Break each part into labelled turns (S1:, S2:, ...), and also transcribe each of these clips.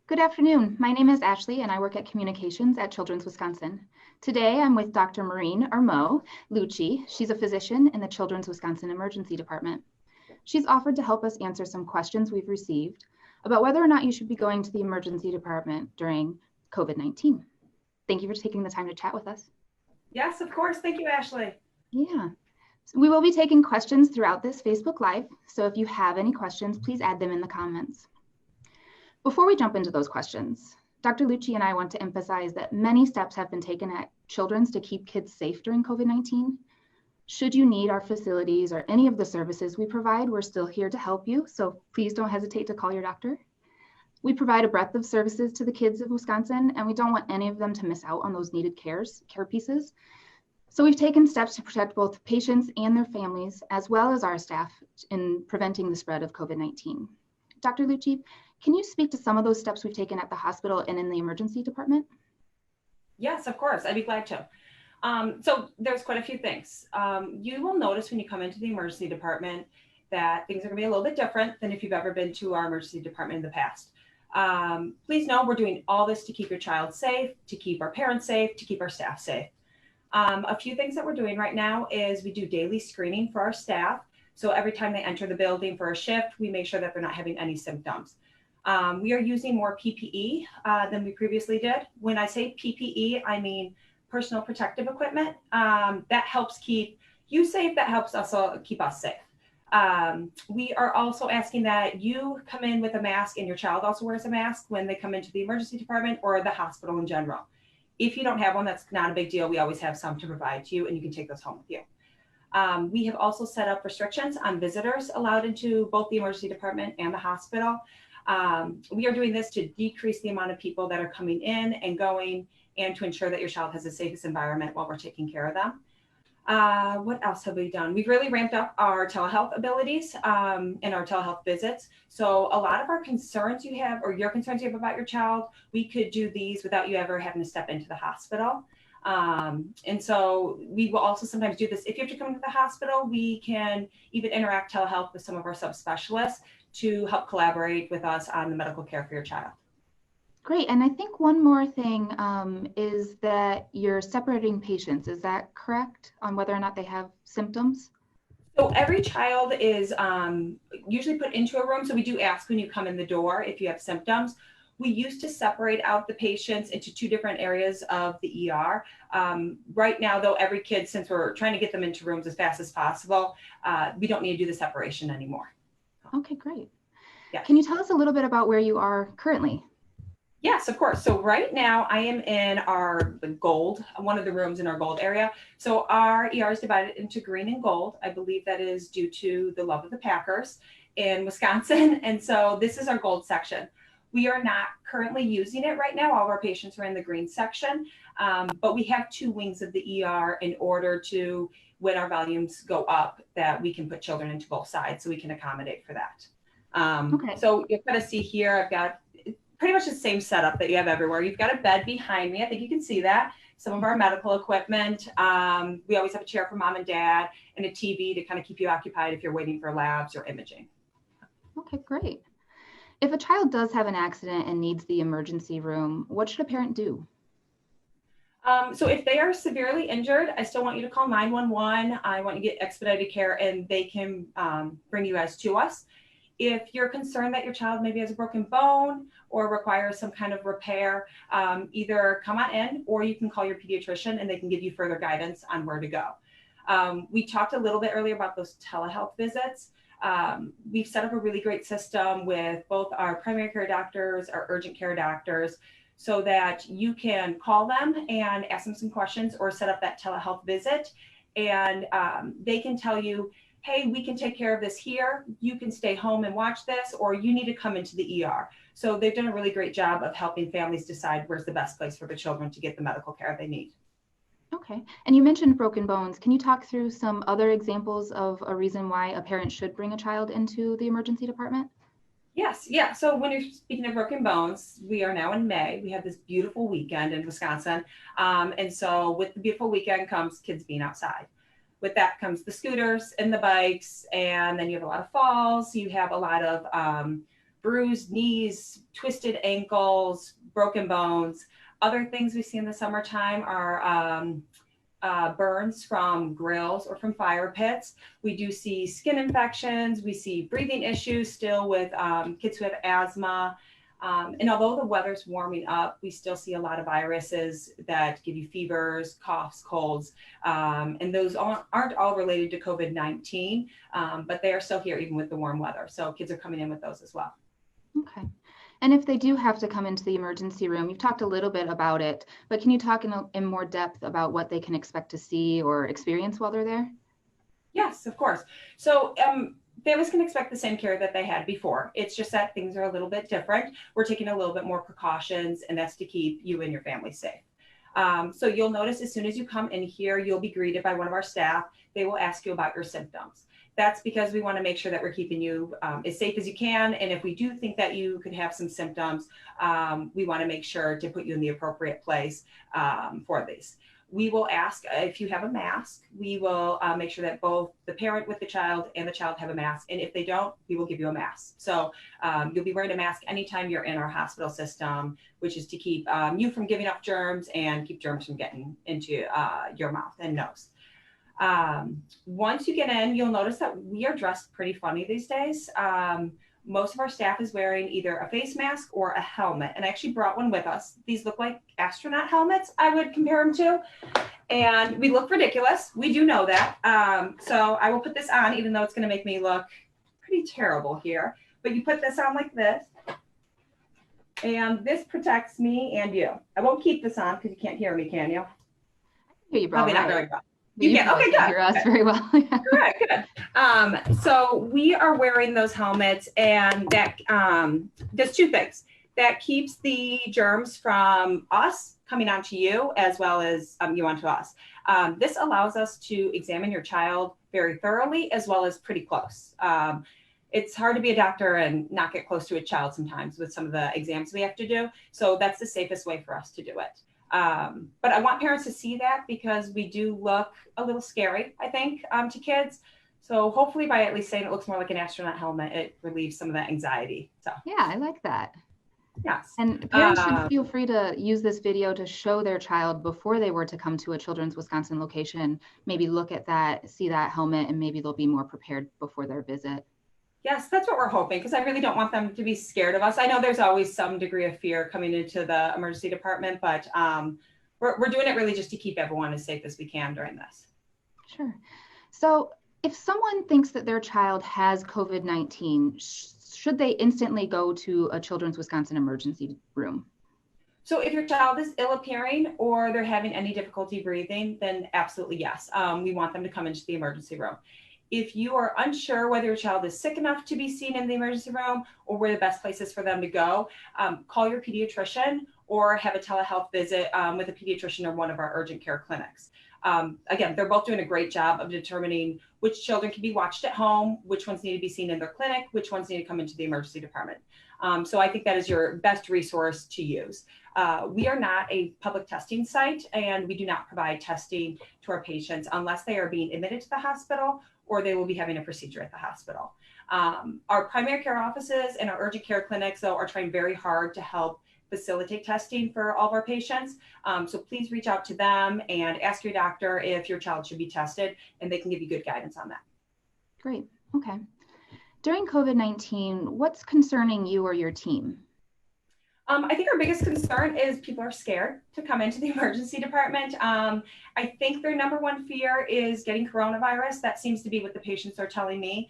S1: Good afternoon. My name is Ashley and I work at Communications at Children's Wisconsin. Today I'm with Dr. Maureen Luetje. She's a physician in the Children's Wisconsin Emergency Department. She's offered to help us answer some questions we've received about whether or not you should be going to the emergency department during COVID-19. Thank you for taking the time to chat with us.
S2: Yes, of course. Thank you, Ashley.
S1: Yeah. So we will be taking questions throughout this Facebook Live. So if you have any questions, please add them in the comments. Before we jump into those questions, Dr. Luetje and I want to emphasize that many steps have been taken at Children's to keep kids safe during COVID-19. Should you need our facilities or any of the services we provide, we're still here to help you, so please don't hesitate to call your doctor. We provide a breadth of services to the kids of Wisconsin, and we don't want any of them to miss out on those needed care pieces. So we've taken steps to protect both patients and their families, as well as our staff, in preventing the spread of COVID-19. Dr. Luetje, can you speak to some of those steps we've taken at the hospital and in the emergency department?
S2: Yes, of course. I'd be glad to. So there's quite a few things. You will notice when you come into the emergency department that things are going to be a little bit different than if you've ever been to our emergency department in the past. Please know we're doing all this to keep your child safe, to keep our parents safe, to keep our staff safe. A few things that we're doing right now is we do daily screening for our staff. So every time they enter the building for a shift, we make sure that they're not having any symptoms. We are using more PPE than we previously did. When I say PPE, I mean personal protective equipment. That helps keep you safe. That helps also keep us safe. We are also asking that you come in with a mask and your child also wears a mask when they come into the emergency department or the hospital in general. If you don't have one, that's not a big deal. We always have some to provide to you, and you can take those home with you. We have also set up restrictions on visitors allowed into both the emergency department and the hospital. We are doing this to decrease the amount of people that are coming in and going, and to ensure that your child has the safest environment while we're taking care of them. What else have we done? We've really ramped up our telehealth abilities and our telehealth visits. So a lot of our concerns you have, or your concerns you have about your child, we could do these without you ever having to step into the hospital. And so we will also sometimes do this. If you have to come to the hospital, we can even interact telehealth with some of our subspecialists to help collaborate with us on the medical care for your child.
S1: Great. And I think one more thing is that you're separating patients. Is that correct on whether or not they have symptoms?
S2: So every child is usually put into a room. So we do ask when you come in the door if you have symptoms. We used to separate out the patients into two different areas of the ER. Right now, though, every kid, since we're trying to get them into rooms as fast as possible, we don't need to do the separation anymore.
S1: Okay, great.
S2: Yeah.
S1: Can you tell us a little bit about where you are currently?
S2: Yes, of course. So right now I am in the gold, one of the rooms in our gold area. So our ER is divided into green and gold. I believe that is due to the love of the Packers in Wisconsin. And so this is our gold section. We are not currently using it right now. All of our patients are in the green section, but we have two wings of the ER in order to, when our volumes go up, that we can put children into both sides so we can accommodate for that.
S1: Okay.
S2: So you'll kind of see here, I've got pretty much the same setup that you have everywhere. You've got a bed behind me. I think you can see that. Some of our medical equipment. We always have a chair for mom and dad and a TV to kind of keep you occupied if you're waiting for labs or imaging.
S1: Okay, great. If a child does have an accident and needs the emergency room, what should a parent do?
S2: So if they are severely injured, I still want you to call 911. I want you to get expedited care and they can bring you guys to us. If you're concerned that your child maybe has a broken bone or requires some kind of repair, either come on in or you can call your pediatrician and they can give you further guidance on where to go. We talked a little bit earlier about those telehealth visits. We've set up a really great system with both our primary care doctors, our urgent care doctors, so that you can call them and ask them some questions or set up that telehealth visit. And they can tell you, hey, we can take care of this here. You can stay home and watch this, or you need to come into the ER. So they've done a really great job of helping families decide where's the best place for the children to get the medical care they need.
S1: Okay. And you mentioned broken bones. Can you talk through some other examples of a reason why a parent should bring a child into the emergency department?
S2: Yes. Yeah. So when you're speaking of broken bones, we are now in May. We have this beautiful weekend in Wisconsin. And so with the beautiful weekend comes kids being outside. With that comes the scooters and the bikes, and then you have a lot of falls. You have a lot of bruised knees, twisted ankles, broken bones. Other things we see in the summertime are burns from grills or from fire pits. We do see skin infections. We see breathing issues still with kids who have asthma. And although the weather's warming up, we still see a lot of viruses that give you fevers, coughs, colds, and those aren't all related to COVID-19, but they are still here even with the warm weather. So kids are coming in with those as well.
S1: Okay. And if they do have to come into the emergency room, you've talked a little bit about it, but can you talk in more depth about what they can expect to see or experience while they're there?
S2: Yes, of course. So families can expect the same care that they had before. It's just that things are a little bit different. We're taking a little bit more precautions, and that's to keep you and your family safe. So you'll notice as soon as you come in here, you'll be greeted by one of our staff. They will ask you about your symptoms. That's because we want to make sure that we're keeping you as safe as you can. And if we do think that you could have some symptoms, we want to make sure to put you in the appropriate place for these. We will ask if you have a mask. We will make sure that both the parent with the child and the child have a mask. And if they don't, we will give you a mask. So you'll be wearing a mask anytime you're in our hospital system, which is to keep you from giving off germs and keep germs from getting into your mouth and nose. Once you get in, you'll notice that we are dressed pretty funny these days. Most of our staff is wearing either a face mask or a helmet, and I actually brought one with us. These look like astronaut helmets, I would compare them to, and we look ridiculous. We do know that. So I will put this on, even though it's going to make me look pretty terrible here. But you put this on like this, and this protects me and you. I won't keep this on because you can't hear me, can you?
S1: I hear you,
S2: probably
S1: right.
S2: Not very well.
S1: You can. Okay, good. Hear us very well.
S2: Good. So we are wearing those helmets, and that does two things. That keeps the germs from us coming onto you, as well as you onto us. This allows us to examine your child very thoroughly, as well as pretty close. It's hard to be a doctor and not get close to a child sometimes with some of the exams we have to do. So that's the safest way for us to do it. But I want parents to see that because we do look a little scary, I think, to kids. So hopefully by at least saying it looks more like an astronaut helmet, it relieves some of that anxiety. So
S1: yeah, I like that.
S2: Yes.
S1: And parents should feel free to use this video to show their child before they were to come to a Children's Wisconsin location, maybe look at that, see that helmet, and maybe they'll be more prepared before their visit.
S2: Yes, that's what we're hoping, because I really don't want them to be scared of us. I know there's always some degree of fear coming into the emergency department, but we're doing it really just to keep everyone as safe as we can during this.
S1: Sure. So if someone thinks that their child has COVID-19, should they instantly go to a Children's Wisconsin emergency room?
S2: So if your child is ill appearing or they're having any difficulty breathing, then absolutely yes. We want them to come into the emergency room. If you are unsure whether your child is sick enough to be seen in the emergency room or where the best place is for them to go, call your pediatrician or have a telehealth visit with a pediatrician or one of our urgent care clinics. Again, they're both doing a great job of determining which children can be watched at home, which ones need to be seen in their clinic, which ones need to come into the emergency department. So I think that is your best resource to use. We are not a public testing site, and we do not provide testing to our patients unless they are being admitted to the hospital or they will be having a procedure at the hospital. Our primary care offices and our urgent care clinics, though, are trying very hard to help facilitate testing for all of our patients. So please reach out to them and ask your doctor if your child should be tested, and they can give you good guidance on that.
S1: Great. Okay. During COVID-19, what's concerning you or your team?
S2: I think our biggest concern is people are scared to come into the emergency department. I think their number one fear is getting coronavirus. That seems to be what the patients are telling me.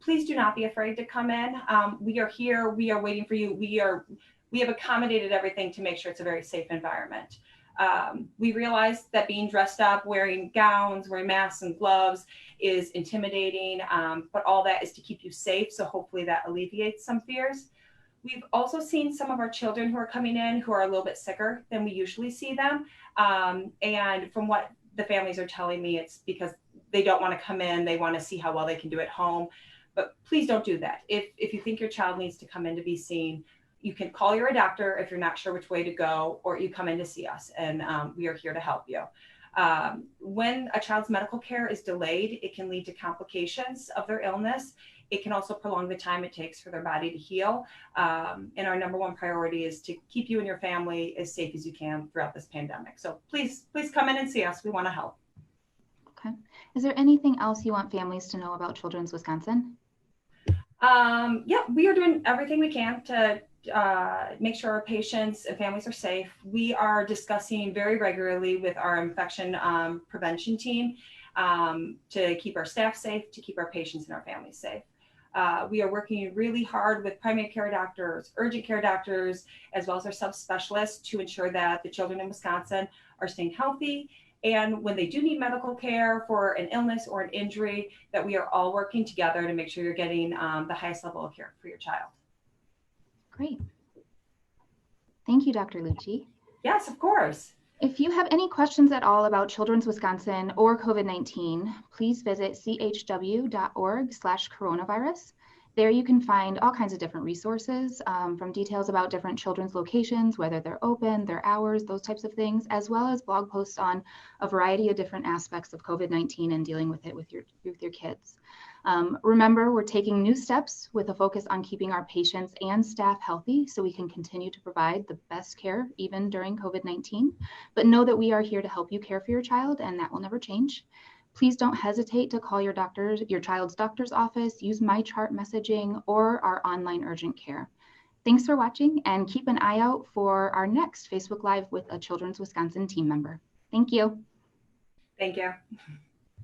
S2: Please do not be afraid to come in. We are here. We are waiting for you. We have accommodated everything to make sure it's a very safe environment. We realize that being dressed up, wearing gowns, wearing masks and gloves is intimidating, but all that is to keep you safe. So hopefully that alleviates some fears. We've also seen some of our children who are coming in who are a little bit sicker than we usually see them. And from what the families are telling me, it's because they don't want to come in. They want to see how well they can do at home. But please don't do that. If you think your child needs to come in to be seen, you can call your doctor if you're not sure which way to go, or you come in to see us, and we are here to help you. When a child's medical care is delayed, it can lead to complications of their illness. it can also prolong the time it takes for their body to heal. And our number one priority is to keep you and your family as safe as you can throughout this pandemic. So please come in and see us. We want to help.
S1: Okay. Is there anything else you want families to know about Children's Wisconsin?
S2: Yeah, we are doing everything we can to make sure our patients and families are safe. We are discussing very regularly with our infection prevention team to keep our staff safe, to keep our patients and our families safe. We are working really hard with primary care doctors, urgent care doctors, as well as our subspecialists to ensure that the children in Wisconsin are staying healthy. And when they do need medical care for an illness or an injury, that we are all working together to make sure you're getting the highest level of care for your child.
S1: Great. Thank you, Dr. Luetje.
S2: Yes, of course.
S1: If you have any questions at all about Children's Wisconsin or COVID-19, please visit chw.org/coronavirus. There you can find all kinds of different resources, from details about different children's locations, whether they're open, their hours, those types of things, as well as blog posts on a variety of different aspects of COVID-19 and dealing with it with your kids. Remember, we're taking new steps with a focus on keeping our patients and staff healthy so we can continue to provide the best care even during COVID-19. But know that we are here to help you care for your child, and that will never change. Please don't hesitate to call your child's doctor's office, use MyChart messaging, or our online urgent care. Thanks for watching, and keep an eye out for our next Facebook Live with a Children's Wisconsin team member. Thank you.
S2: Thank you.